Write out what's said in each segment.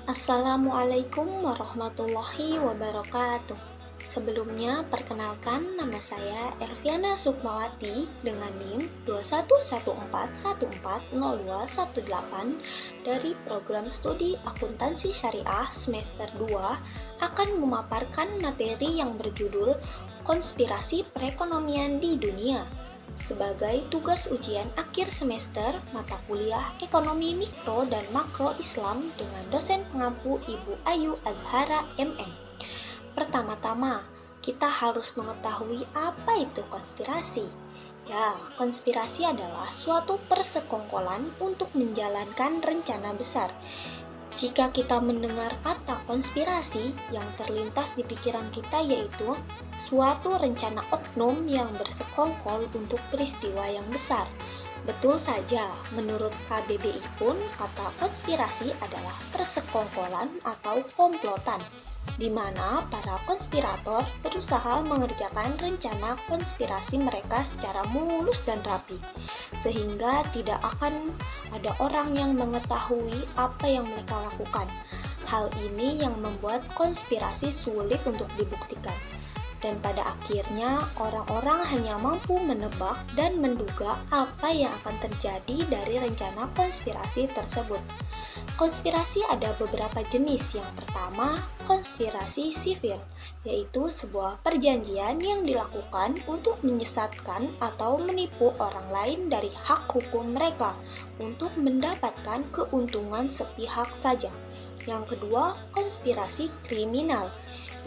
Assalamualaikum warahmatullahi wabarakatuh. Sebelumnya, perkenalkan nama saya Elviana Sukmawati dengan NIM 2114140218 dari program studi akuntansi syariah semester 2 akan memaparkan materi yang berjudul Konspirasi Perekonomian di Dunia sebagai tugas ujian akhir semester mata kuliah Ekonomi Mikro dan Makro Islam dengan dosen pengampu Ibu Ayu Azhara MM. Pertama-tama, kita harus mengetahui apa itu konspirasi. Ya, konspirasi adalah suatu persekongkolan untuk menjalankan rencana besar. Jika kita mendengar kata konspirasi, yang terlintas di pikiran kita yaitu suatu rencana oknum yang bersekongkol untuk peristiwa yang besar. Betul saja, menurut KBBI pun kata konspirasi adalah persekongkolan atau komplotan, di mana para konspirator berusaha mengerjakan rencana konspirasi mereka secara mulus dan rapi, sehingga tidak akan ada orang yang mengetahui apa yang mereka lakukan. Hal ini yang membuat konspirasi sulit untuk dibuktikan. Dan pada akhirnya, orang-orang hanya mampu menebak dan menduga apa yang akan terjadi dari rencana konspirasi tersebut. Konspirasi ada beberapa jenis. Yang pertama, konspirasi sivil, yaitu sebuah perjanjian yang dilakukan untuk menyesatkan atau menipu orang lain dari hak hukum mereka untuk mendapatkan keuntungan sepihak saja. Yang kedua, konspirasi kriminal,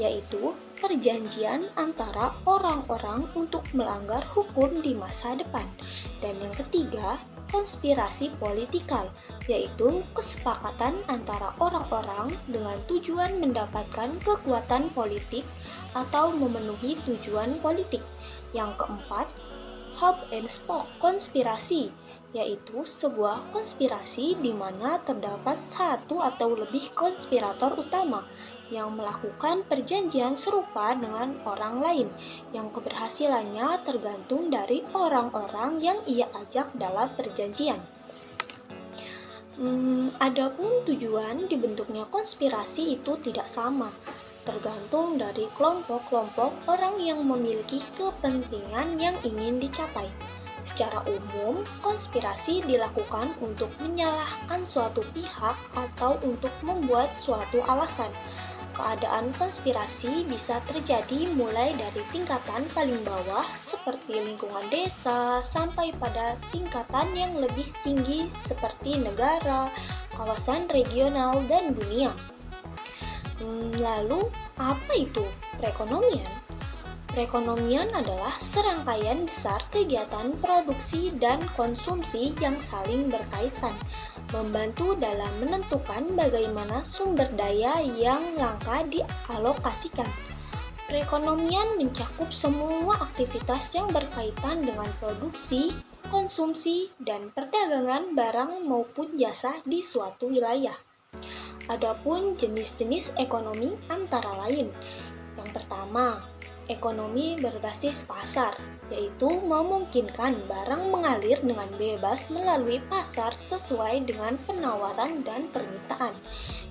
yaitu perjanjian antara orang-orang untuk melanggar hukum di masa depan. Dan yang ketiga, konspirasi politikal, yaitu kesepakatan antara orang-orang dengan tujuan mendapatkan kekuatan politik atau memenuhi tujuan politik. Yang keempat, hub and spoke konspirasi, yaitu sebuah konspirasi di mana terdapat satu atau lebih konspirator utama yang melakukan perjanjian serupa dengan orang lain, yang keberhasilannya tergantung dari orang-orang yang ia ajak dalam perjanjian. Adapun tujuan dibentuknya konspirasi itu tidak sama, tergantung dari kelompok-kelompok orang yang memiliki kepentingan yang ingin dicapai. Secara umum, konspirasi dilakukan untuk menyalahkan suatu pihak atau untuk membuat suatu alasan. Keadaan konspirasi bisa terjadi mulai dari tingkatan paling bawah seperti lingkungan desa sampai pada tingkatan yang lebih tinggi seperti negara, kawasan regional, dan dunia. Lalu, apa itu perekonomian? Perekonomian adalah serangkaian besar kegiatan produksi dan konsumsi yang saling berkaitan, membantu dalam menentukan bagaimana sumber daya yang langka dialokasikan. Perekonomian mencakup semua aktivitas yang berkaitan dengan produksi, konsumsi, dan perdagangan barang maupun jasa di suatu wilayah. Adapun jenis-jenis ekonomi antara lain. Yang pertama, ekonomi berbasis pasar, yaitu memungkinkan barang mengalir dengan bebas melalui pasar sesuai dengan penawaran dan permintaan.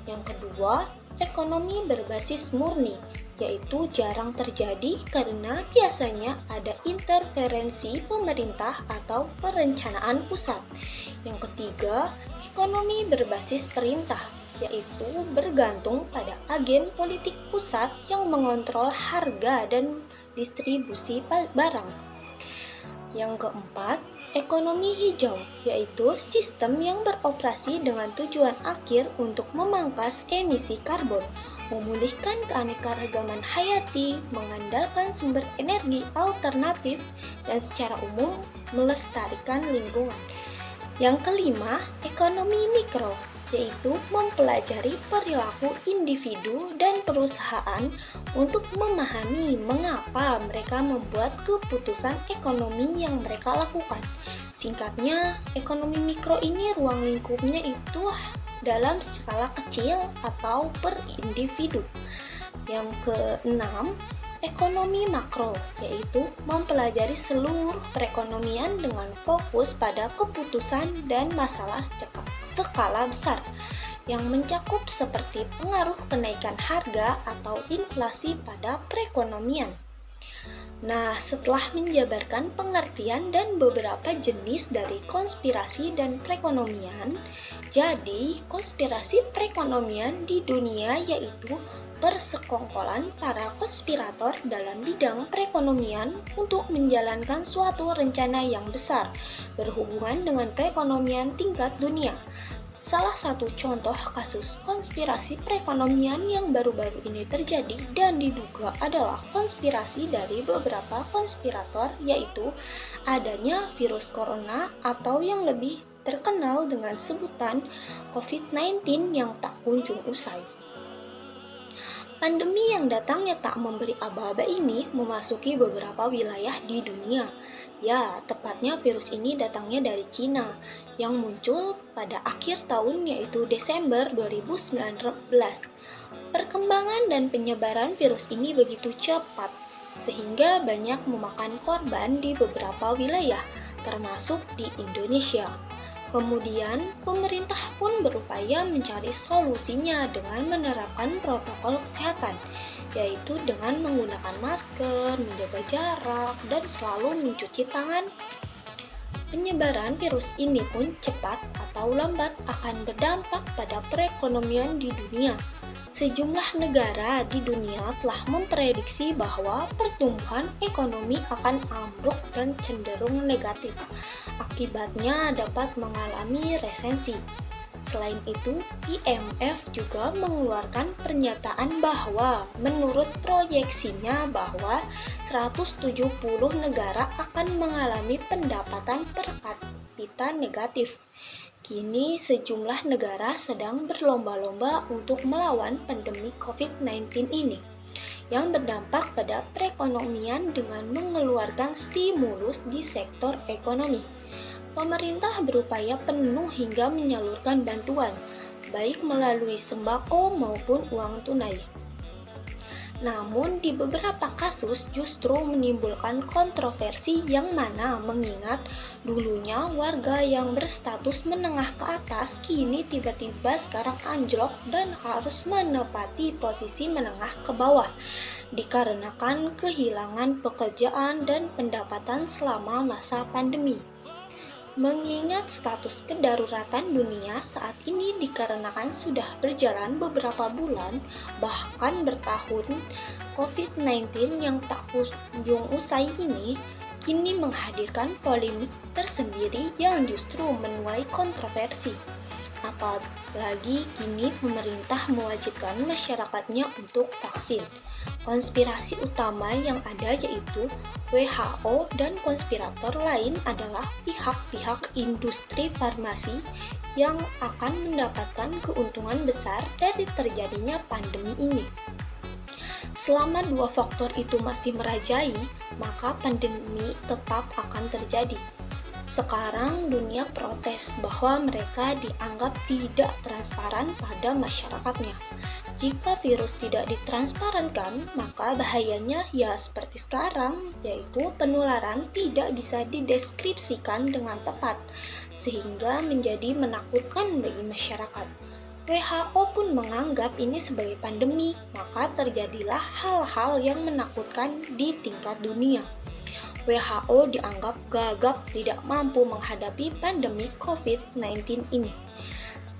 Yang kedua, ekonomi berbasis murni, yaitu jarang terjadi karena biasanya ada interferensi pemerintah atau perencanaan pusat. Yang ketiga, ekonomi berbasis perintah, yaitu bergantung pada agen politik pusat yang mengontrol harga dan distribusi barang. Yang keempat, ekonomi hijau, yaitu sistem yang beroperasi dengan tujuan akhir untuk memangkas emisi karbon, memulihkan keanekaragaman hayati, mengandalkan sumber energi alternatif, dan secara umum melestarikan lingkungan. Yang kelima, ekonomi mikro, yaitu mempelajari perilaku individu dan perusahaan untuk memahami mengapa mereka membuat keputusan ekonomi yang mereka lakukan. Singkatnya, ekonomi mikro ini ruang lingkupnya itu dalam skala kecil atau per individu. Yang keenam, ekonomi makro, yaitu mempelajari seluruh perekonomian dengan fokus pada keputusan dan masalah skala besar. yang mencakup seperti pengaruh kenaikan harga atau inflasi pada perekonomian. Nah, setelah menjabarkan pengertian dan beberapa jenis dari konspirasi dan perekonomian, jadi konspirasi perekonomian di dunia yaitu persekongkolan para konspirator dalam bidang perekonomian untuk menjalankan suatu rencana yang besar berhubungan dengan perekonomian tingkat dunia. Salah satu contoh kasus konspirasi perekonomian yang baru-baru ini terjadi dan diduga adalah konspirasi dari beberapa konspirator, yaitu adanya virus corona atau yang lebih terkenal dengan sebutan COVID-19 yang tak kunjung usai. Pandemi yang datangnya tak memberi aba-aba ini memasuki beberapa wilayah di dunia. Ya, tepatnya virus ini datangnya dari Cina, yang muncul pada akhir tahun yaitu Desember 2019. Perkembangan dan penyebaran virus ini begitu cepat, sehingga banyak memakan korban di beberapa wilayah, termasuk di Indonesia. Kemudian, pemerintah pun berupaya mencari solusinya dengan menerapkan protokol kesehatan, yaitu dengan menggunakan masker, menjaga jarak, dan selalu mencuci tangan. Penyebaran virus ini pun cepat atau lambat akan berdampak pada perekonomian di dunia. Sejumlah negara di dunia telah memprediksi bahwa pertumbuhan ekonomi akan ambruk dan cenderung negatif. Akibatnya dapat mengalami resesi. Selain itu, IMF juga mengeluarkan pernyataan bahwa menurut proyeksinya bahwa 170 negara akan mengalami pendapatan per kapita negatif. Kini sejumlah negara sedang berlomba-lomba untuk melawan pandemi COVID-19 ini, yang berdampak pada perekonomian dengan mengeluarkan stimulus di sektor ekonomi. Pemerintah berupaya penuh hingga menyalurkan bantuan, baik melalui sembako maupun uang tunai. Namun di beberapa kasus justru menimbulkan kontroversi yang mana mengingat dulunya warga yang berstatus menengah ke atas kini tiba-tiba sekarang anjlok dan harus menepati posisi menengah ke bawah dikarenakan kehilangan pekerjaan dan pendapatan selama masa pandemi. Mengingat status kedaruratan dunia saat ini dikarenakan sudah berjalan beberapa bulan, bahkan bertahun, COVID-19 yang tak kunjung usai ini kini menghadirkan polemik tersendiri yang justru menuai kontroversi. Apalagi kini pemerintah mewajibkan masyarakatnya untuk vaksin. Konspirasi utama yang ada yaitu WHO dan konspirator lain adalah pihak-pihak industri farmasi yang akan mendapatkan keuntungan besar dari terjadinya pandemi ini. Selama dua faktor itu masih merajai, maka pandemi tetap akan terjadi. Sekarang dunia protes bahwa mereka dianggap tidak transparan pada masyarakatnya. Jika virus tidak ditransparankan, maka bahayanya ya seperti sekarang, yaitu penularan tidak bisa dideskripsikan dengan tepat, sehingga menjadi menakutkan bagi masyarakat. WHO pun menganggap ini sebagai pandemi, maka terjadilah hal-hal yang menakutkan di tingkat dunia. WHO dianggap gagap tidak mampu menghadapi pandemi COVID-19 ini.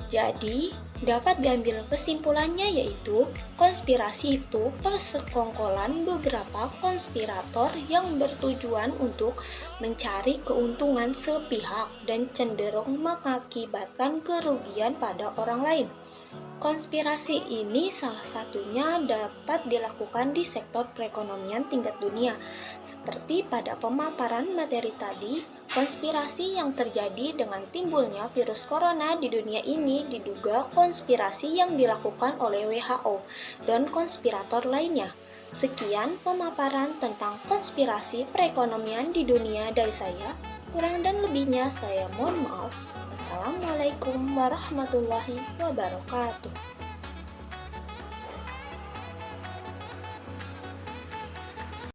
Jadi, dapat diambil kesimpulannya yaitu konspirasi itu persekongkolan beberapa konspirator yang bertujuan untuk mencari keuntungan sepihak dan cenderung mengakibatkan kerugian pada orang lain. Konspirasi ini salah satunya dapat dilakukan di sektor perekonomian tingkat dunia. Seperti pada pemaparan materi tadi, konspirasi yang terjadi dengan timbulnya virus corona di dunia ini diduga konspirasi yang dilakukan oleh WHO dan konspirator lainnya. Sekian pemaparan tentang konspirasi perekonomian di dunia dari saya. Kurang dan lebihnya saya mohon maaf. Assalamualaikum warahmatullahi wabarakatuh.